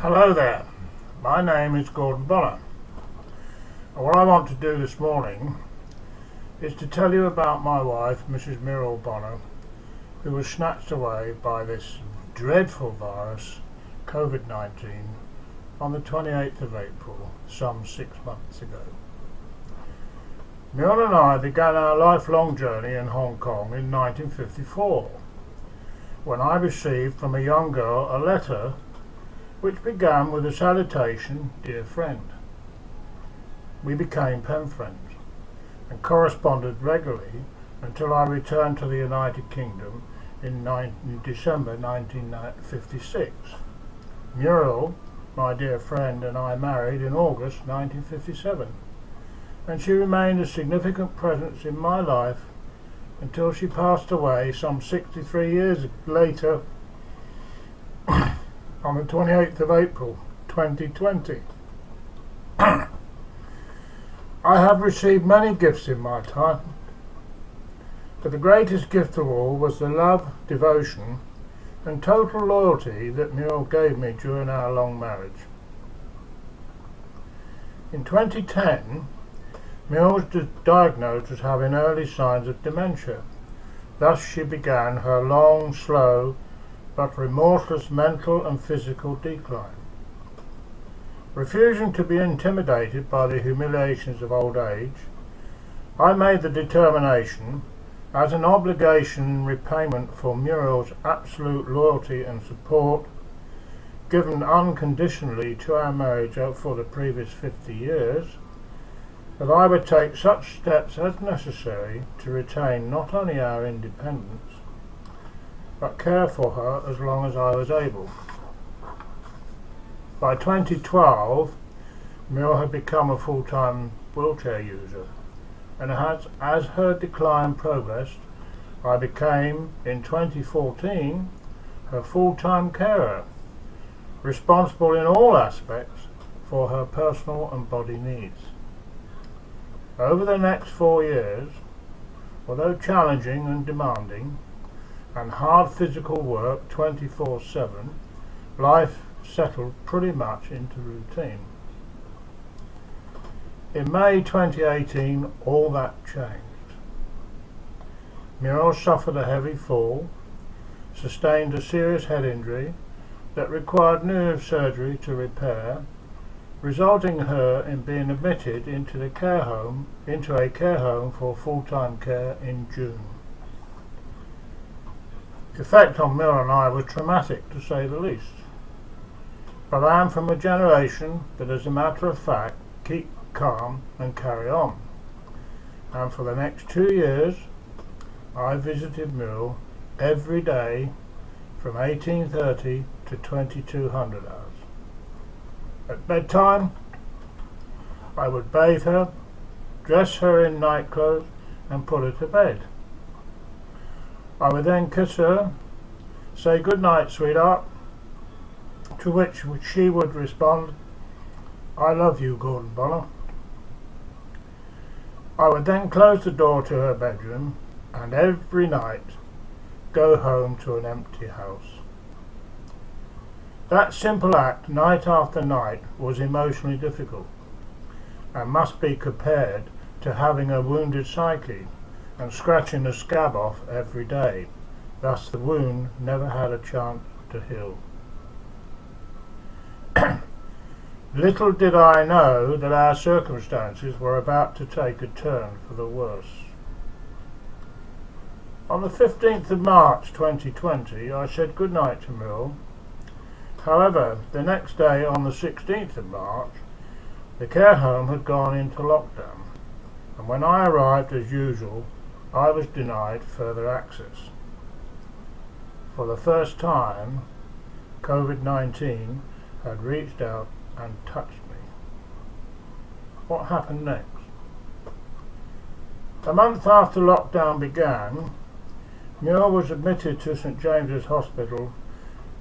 Hello there, my name is Gordon Bonner, and what I want to do this morning is to tell you about my wife, Mrs. Muriel Bonner, who was snatched away by this dreadful virus, Covid19, on the 28th of April, some 6 months ago. Muriel and I began our lifelong journey in Hong Kong in 1954, when I received from a young girl a letter which began with the salutation, "Dear friend." We became pen friends and corresponded regularly until I returned to the United Kingdom in December 1956. Muriel, my dear friend, and I married in August 1957, and she remained a significant presence in my life until she passed away some 63 years later on the 28th of April 2020. I have received many gifts in my time, but the greatest gift of all was the love, devotion and total loyalty that Muriel gave me during our long marriage. In 2010, Muriel was diagnosed as having early signs of dementia. Thus she began her long, slow but remorseless mental and physical decline. Refusing to be intimidated by the humiliations of old age, I made the determination, as an obligation in repayment for Muriel's absolute loyalty and support, given unconditionally to our marriage for the previous 50 years, that I would take such steps as necessary to retain not only our independence, but care for her as long as I was able. By 2012, Muriel had become a full-time wheelchair user, and as her decline progressed, I became, in 2014, her full-time carer, responsible in all aspects for her personal and body needs. Over the next 4 years, although challenging and demanding, and hard physical work 24/7, life settled pretty much into routine. In May 2018, all that changed. Muriel suffered a heavy fall, sustained a serious head injury that required nerve surgery to repair, resulting her in being admitted into a care home for full-time care in June. The effect on Muriel and I was traumatic, to say the least. But I am from a generation that, as a matter of fact, keep calm and carry on. And for the next 2 years, I visited Muriel every day from 1830 to 2200 hours. At bedtime, I would bathe her, dress her in night clothes, and put her to bed. I would then kiss her, say "Good night, sweetheart," to which she would respond, "I love you, Gordon Bonner." I would then close the door to her bedroom and every night go home to an empty house. That simple act, night after night, was emotionally difficult and must be compared to having a wounded psyche and scratching the scab off every day. Thus the wound never had a chance to heal. Little did I know that our circumstances were about to take a turn for the worse. On the 15th of March 2020, I said goodnight to Muriel. However, the next day, on the 16th of March, the care home had gone into lockdown, and when I arrived, as usual, I was denied further access. For the first time, Covid-19 had reached out and touched me. What happened next? A month after lockdown began, Muriel was admitted to St James's Hospital,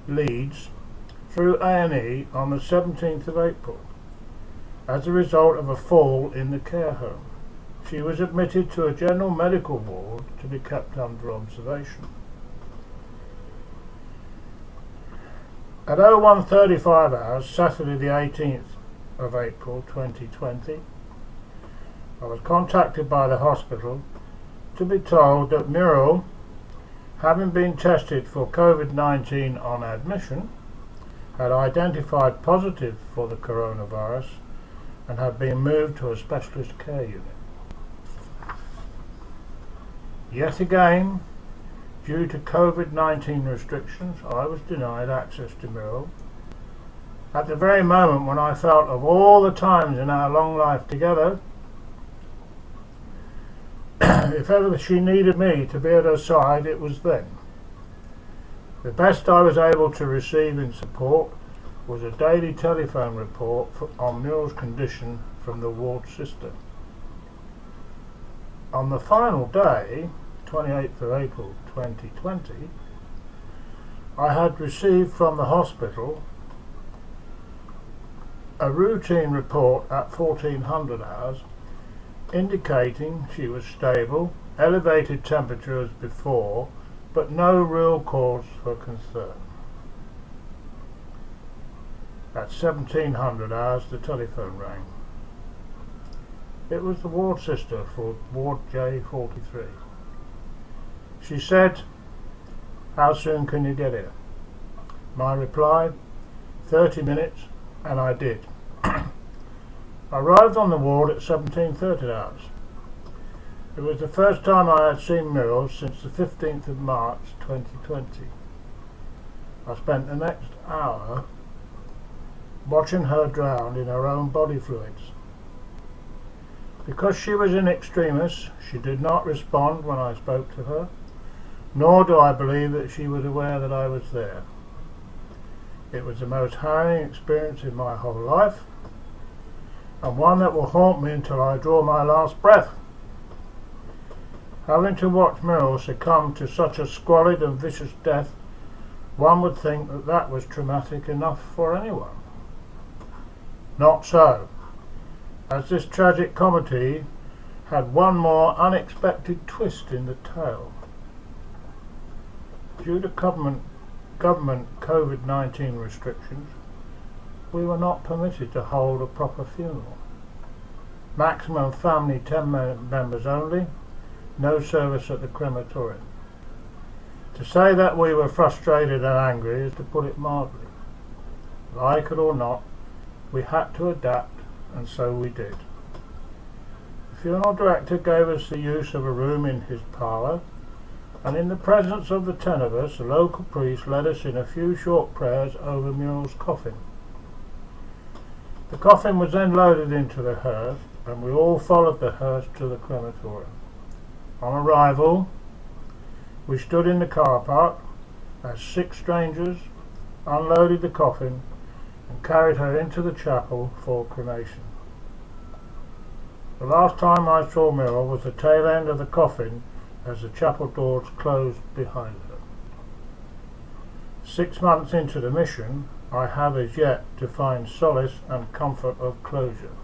Leeds, through A&E on the 17th of April, as a result of a fall in the care home. She was admitted to a general medical ward to be kept under observation. At 01:35 hours, Saturday the 18th of April 2020, I was contacted by the hospital to be told that Muriel, having been tested for Covid-19 on admission, had identified positive for the coronavirus and had been moved to a specialist care unit. Yet again, due to Covid-19 restrictions, I was denied access to Muriel at the very moment when I felt of all the times in our long life together, if ever she needed me to be at her side, it was then. The best I was able to receive in support was a daily telephone report on Muriel's condition from the ward sister. On the final day, 28th of April 2020, I had received from the hospital a routine report at 1400 hours indicating she was stable, elevated temperature as before, but no real cause for concern. At 1700 hours the telephone rang. It was the ward sister for Ward J43. She said, "How soon can you get here?" My reply, 30 minutes, and I did. I arrived on the ward at 17:30 hours. It was the first time I had seen Muriel since the 15th of March 2020. I spent the next hour watching her drown in her own body fluids. Because she was in extremis, she did not respond when I spoke to her, nor do I believe that she was aware that I was there. It was the most harrowing experience in my whole life, and one that will haunt me until I draw my last breath. Having to watch Muriel succumb to such a squalid and vicious death, one would think that that was traumatic enough for anyone. Not so, as this tragic comedy had one more unexpected twist in the tale. Due to government Covid-19 restrictions, we were not permitted to hold a proper funeral. Maximum family 10 members only, no service at the crematorium. To say that we were frustrated and angry is to put it mildly. Like it or not, we had to adapt, and so we did. The funeral director gave us the use of a room in his parlour, and in the presence of the 10 of us, a local priest led us in a few short prayers over Muriel's coffin. The coffin was then loaded into the hearse, and we all followed the hearse to the crematorium. On arrival, we stood in the car park as 6 strangers unloaded the coffin and carried her into the chapel for cremation. The last time I saw Muriel was the tail end of the coffin as the chapel doors closed behind her. 6 months into the mission, I have as yet to find solace and comfort of closure.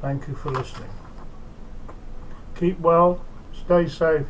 Thank you for listening. Keep well, stay safe.